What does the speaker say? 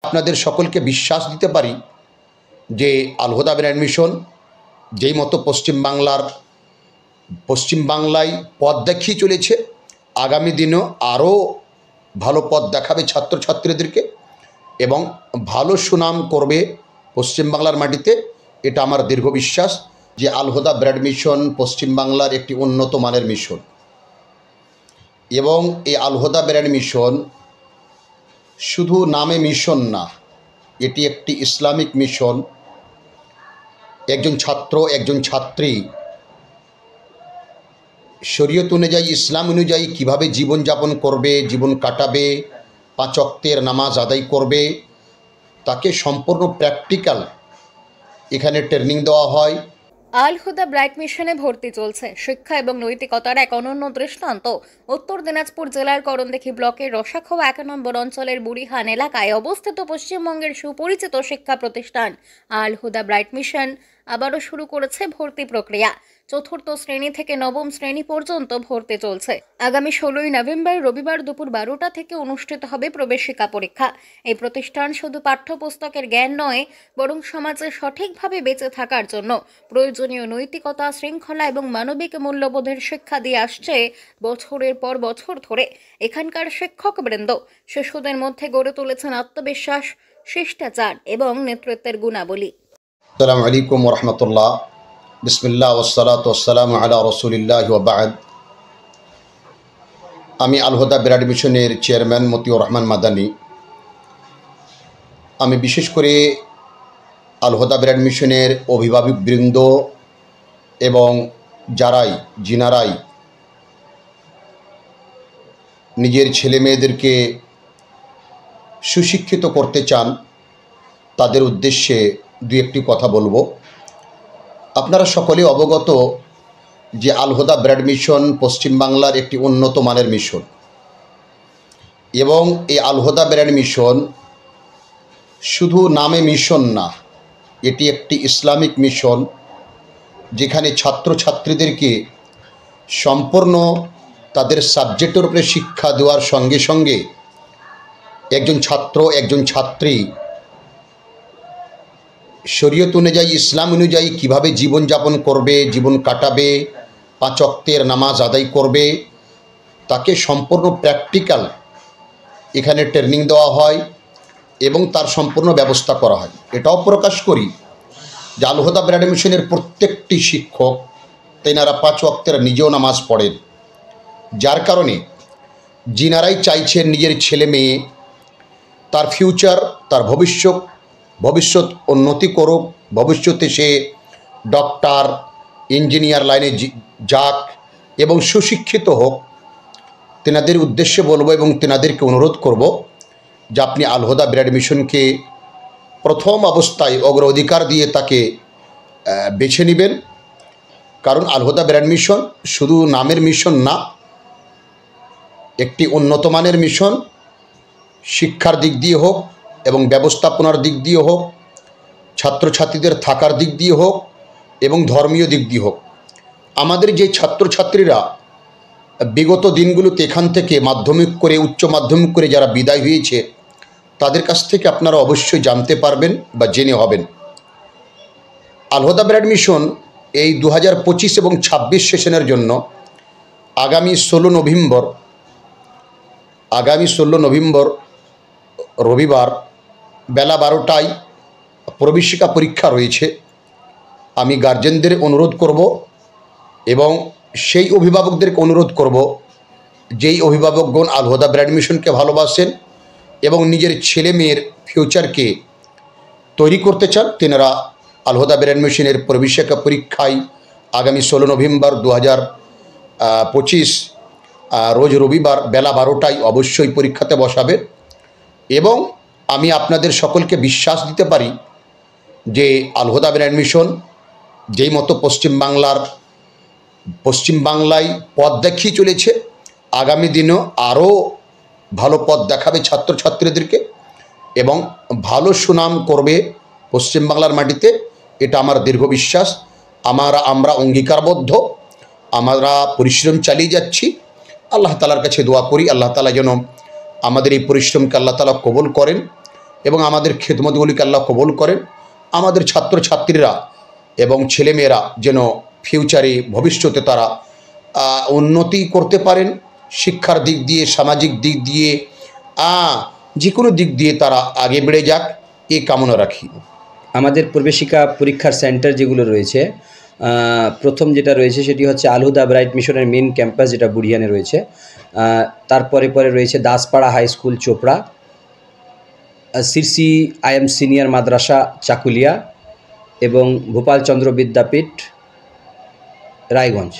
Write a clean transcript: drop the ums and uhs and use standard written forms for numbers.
আপনাদের সকলকে বিশ্বাস দিতে পারি যে আল হুদা ব্র্যান্ড মিশন যেই মতো পশ্চিমবাংলায় পথ দেখিয়ে চলেছে, আগামী দিনেও আরও ভালো পথ দেখাবে ছাত্রছাত্রীদেরকে এবং ভালো সুনাম করবে পশ্চিমবাংলার মাটিতে। এটা আমার দীর্ঘ বিশ্বাস যে আল হুদা ব্র্যান্ড মিশন পশ্চিমবাংলার একটি উন্নত মানের মিশন এবং এই আল হুদা ব্র্যান্ড মিশন শুধু নামে মিশন না, এটি একটি ইসলামিক মিশন। একজন ছাত্র একজন ছাত্রী শরীয়ত অনুযায়ী, ইসলাম অনুযায়ী কীভাবে জীবনযাপন করবে, জীবন কাটাবে, 5 ওয়াক্তের নামাজ আদায় করবে, তাকে সম্পূর্ণ প্র্যাকটিক্যাল এখানে ট্রেনিং দেওয়া হয়। আল হুদা ব্রাইট মিশনে ভর্তি চলছে। শিক্ষা এবং নৈতিকতার এক অনন্য দৃষ্টান্ত। উত্তর দিনাজপুর জেলার করণদিঘি ব্লকের রসাখোয়া 1 নম্বর অঞ্চলের বুড়িহান এলাকায় অবস্থিত পশ্চিমবঙ্গের সুপরিচিত শিক্ষা প্রতিষ্ঠান আল হুদা ব্রাইট মিশন আবারও শুরু করেছে ভর্তি প্রক্রিয়া। 4র্থ শ্রেণী থেকে 9ম শ্রেণী পর্যন্ত ভর্তি চলছে। আগামী 16ই নভেম্বর রবিবার দুপুর 12টা থেকে অনুষ্ঠিত হবে প্রবেশিকা পরীক্ষা। এই প্রতিষ্ঠান শুধু পাঠ্যপুস্তকের জ্ঞান নয়, বরং সমাজে সঠিকভাবে বেঁচে থাকার জন্য প্রয়োজনীয় নৈতিকতা, শৃঙ্খলা এবং মানবিক মূল্যবোধের শিক্ষা দিয়ে আসছে বছরের পর বছর ধরে। এখানকার শিক্ষকবৃন্দ শিশুদের মধ্যে গড়ে তুলেছেন আত্মবিশ্বাস, শিষ্টাচার এবং নেতৃত্বের গুণাবলী। আসসালামু আলাইকুম ওয়া রাহমাতুল্লাহ। বিসমিল্লাহ ওয়াসসালাতু ওয়াসসালামু আলা রাসূলিল্লাহ ওয়া বা'দ। আমি আল হুদা ব্র্যান্ড মিশনের চেয়ারম্যান মতিউর রহমান মাদানী। আমি বিশেষ করে আল হুদা ব্র্যান্ড মিশনের অভিভাবকবৃন্দ এবং যিনারাই নিজের ছেলে মেয়েদেরকে সুশিক্ষিত করতে চান, তাদের উদ্দেশ্যে দু একটি কথা বলবো। আপনারা সকলে অবগত যে আল হুদা ব্র্যান্ড মিশন পশ্চিমবাংলার একটি উন্নত মানের মিশন এবং এই আল হুদা ব্র্যান্ড মিশন শুধু নামে মিশন না, এটি একটি ইসলামিক মিশন, যেখানে ছাত্রছাত্রীদেরকে সম্পূর্ণ তাদের সাবজেক্টের উপরে শিক্ষা দেওয়ার সঙ্গে সঙ্গে একজন ছাত্র একজন ছাত্রী শরীয়ত অনুযায়ী, ইসলাম অনুযায়ী কীভাবে জীবনযাপন করবে, জীবন কাটাবে, 5 ওয়াক্তের নামাজ আদায় করবে, তাকে সম্পূর্ণ প্র্যাকটিক্যাল এখানে ট্রেনিং দেওয়া হয় এবং তার সম্পূর্ণ ব্যবস্থা করা হয়। এটাও প্রকাশ করি যে আল হুদা ব্র্যান্ড মিশনের প্রত্যেকটি শিক্ষক তেনারা 5 ওয়াক্তের নিজেও নামাজ পড়েন, যার কারণে যিনারাই চাইছেন নিজের ছেলে মেয়ে তার ফিউচার, তার ভবিষ্যৎ উন্নতি করুক, ভবিষ্যতে সে ডক্টর, ইঞ্জিনিয়ার লাইনে যাক এবং সুশিক্ষিত হোক, তেনাদের উদ্দেশ্যে বলবো এবং তেনাদেরকে অনুরোধ করব যে আপনি আল হুদা ব্র্যান্ড মিশনকে প্রথম অবস্থায় অগ্রাধিকার দিয়ে তাকে বেছে নেবেন। কারণ আল হুদা ব্র্যান্ড মিশন শুধু নামের মিশন না, একটি উন্নত মানের মিশন। শিক্ষার দিক দিয়ে হোক এবং ব্যবস্থাপনার দিক দিয়ে হোক, ছাত্রছাত্রীদের থাকার দিক দিয়ে হোক এবং ধর্মীয় দিক দিয়ে হোক। আমাদের যে ছাত্রছাত্রীরা বিগত দিনগুলোতে এখান থেকে মাধ্যমিক করে, উচ্চ মাধ্যমিক করে যারা বিদায় হয়েছে, তাদের কাছ থেকে আপনারা অবশ্যই জানতে পারবেন বা জেনে হবেন। আল হুদা ব্র্যান্ড মিশন এই 2025 এবং 26 সেশনের জন্য আগামী 16 নভেম্বর রবিবার বেলা 12টায় প্রবেশিকা পরীক্ষা রয়েছে। আমি গার্জেনদের অনুরোধ করব এবং সেই অভিভাবকদেরকে অনুরোধ করব যেই অভিভাবকগণ আল হুদা ব্র্যান্ড মিশনকে ভালোবাসেন এবং নিজের ছেলে মেয়ের ফিউচারকে তৈরি করতে চান, তেনারা আল হুদা ব্র্যান্ড মিশনের প্রবেশিকা পরীক্ষায় আগামী 16 নভেম্বর 2025 রোজ রবিবার বেলা 12টায় অবশ্যই পরীক্ষাতে বসাবে। এবং আমি আপনাদের সকলকে বিশ্বাস দিতে পারি যে আল হুদা ব্র্যান্ড মিশন যেই মতো পশ্চিমবাংলায় পথ দেখিয়ে চলেছে, আগামী দিনেও আরও ভালো পথ দেখাবে ছাত্রছাত্রীদেরকে এবং ভালো সুনাম করবে পশ্চিমবাংলার মাটিতে। এটা আমার দীর্ঘ বিশ্বাস। আমরা অঙ্গীকারবদ্ধ, আমরা পরিশ্রম চালিয়ে যাচ্ছি। আল্লাহ তাআলার কাছে দোয়া করি আল্লাহ তাআলা যেন আমাদের এই পরিশ্রমকে আল্লাহ তাআলা কবুল করেন এবং আমাদের খেদমতগুলিকে আল্লাহ কবুল করেন। আমাদের ছাত্রছাত্রীরা এবং ছেলেমেয়েরা যেন ফিউচারে ভবিষ্যতে তারা উন্নতি করতে পারেন, শিক্ষার দিক দিয়ে, সামাজিক দিক দিয়ে, যে কোনো দিক দিয়ে তারা আগে বেড়ে যাক, এই কামনা রাখি। আমাদের প্রবেশিকা পরীক্ষার সেন্টার যেগুলো রয়েছে, প্রথম যেটা রয়েছে সেটি হচ্ছে আল হুদা ব্রাইট মিশনের মেন ক্যাম্পাস, যেটা বুড়িয়ানে রয়েছে। তারপরে রয়েছে Daspara high school Chopra, Sirsi IM senior মাদ্রাসা চাকুলিয়া এবং ভোপাল চন্দ্র বিদ্যাপীঠ রায়গঞ্জ।